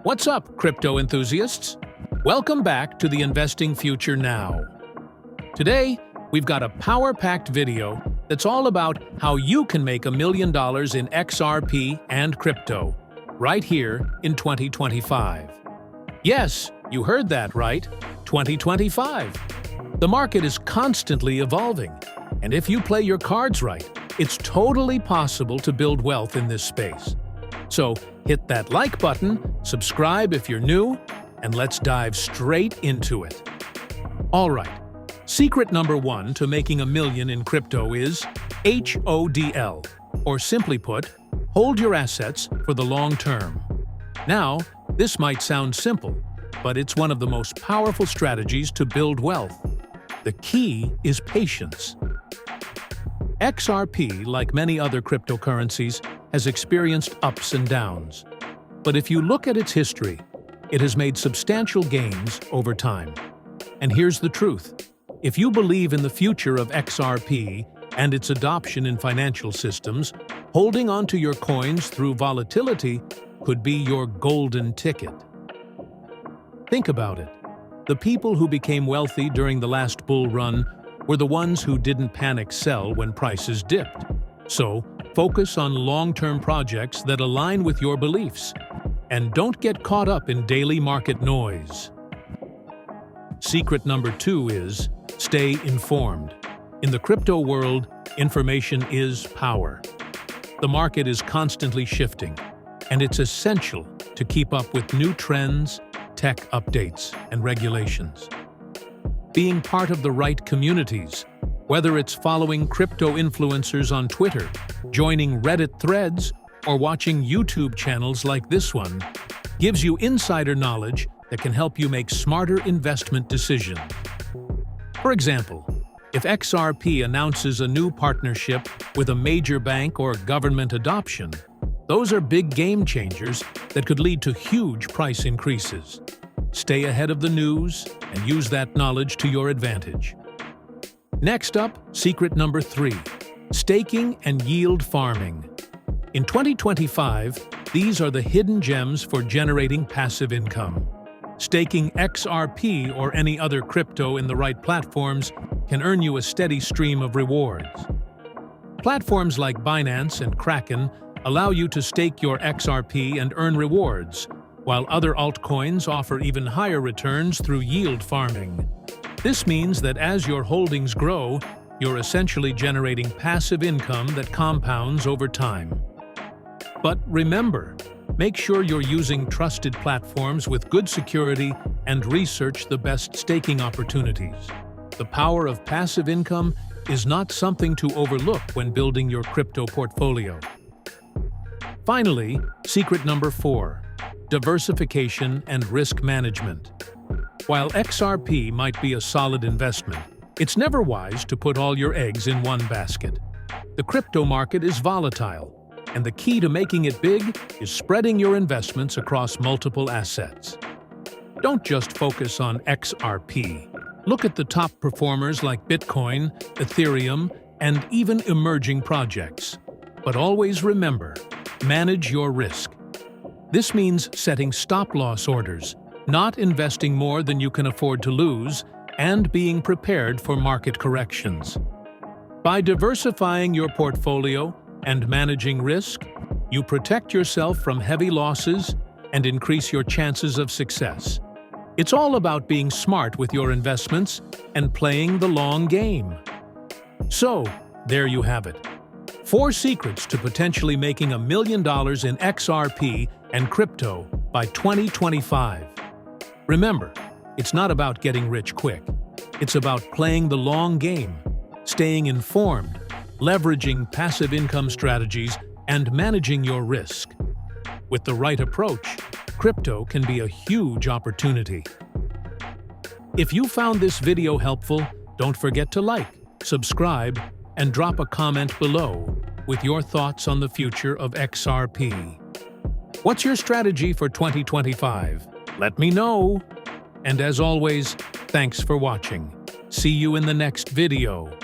What's up, crypto enthusiasts? Welcome back to the Investing Future Now. Today, we've got a power-packed video that's all about how you can make $1 million in XRP and crypto, right here in 2025. Yes, you heard that right, 2025. The market is constantly evolving, and if you play your cards right, it's totally possible to build wealth in this space. So hit that like button, subscribe if you're new, and let's dive straight into it. All right, secret number one to making $1 million in crypto is HODL, or simply put, hold your assets for the long term. Now, this might sound simple, but it's one of the most powerful strategies to build wealth. The key is patience. XRP, like many other cryptocurrencies, has experienced ups and downs. But if you look at its history, it has made substantial gains over time. And here's the truth. If you believe in the future of XRP and its adoption in financial systems, holding onto your coins through volatility could be your golden ticket. Think about it. The people who became wealthy during the last bull run were the ones who didn't panic sell when prices dipped. So, focus on long-term projects that align with your beliefs, and don't get caught up in daily market noise. Secret number two is stay informed. In the crypto world, information is power. The market is constantly shifting, and it's essential to keep up with new trends, tech updates, and regulations. Being part of the right communities, whether it's following crypto influencers on Twitter, joining Reddit threads, or watching YouTube channels like this one, gives you insider knowledge that can help you make smarter investment decisions. For example, if XRP announces a new partnership with a major bank or government adoption, those are big game changers that could lead to huge price increases. Stay ahead of the news and use that knowledge to your advantage. Next up, secret number three, staking and yield farming. In 2025, these are the hidden gems for generating passive income. Staking XRP or any other crypto in the right platforms can earn you a steady stream of rewards. Platforms like Binance and Kraken allow you to stake your XRP and earn rewards, while other altcoins offer even higher returns through yield farming. This means that as your holdings grow, you're essentially generating passive income that compounds over time. But remember, make sure you're using trusted platforms with good security and research the best staking opportunities. The power of passive income is not something to overlook when building your crypto portfolio. Finally, secret number four, diversification and risk management. While XRP might be a solid investment, it's never wise to put all your eggs in one basket. The crypto market is volatile, and the key to making it big is spreading your investments across multiple assets. Don't just focus on XRP. Look at the top performers like Bitcoin, Ethereum, and even emerging projects. But always remember, manage your risk. This means setting stop-loss orders, not investing more than you can afford to lose, and being prepared for market corrections. By diversifying your portfolio and managing risk, you protect yourself from heavy losses and increase your chances of success. It's all about being smart with your investments and playing the long game. So, there you have it. 4 secrets to potentially making $1 million in XRP and crypto by 2025. Remember, it's not about getting rich quick. It's about playing the long game, staying informed, leveraging passive income strategies, and managing your risk. With the right approach, crypto can be a huge opportunity. If you found this video helpful, don't forget to like, subscribe, and drop a comment below with your thoughts on the future of XRP. What's your strategy for 2025? Let me know. And as always, thanks for watching. See you in the next video.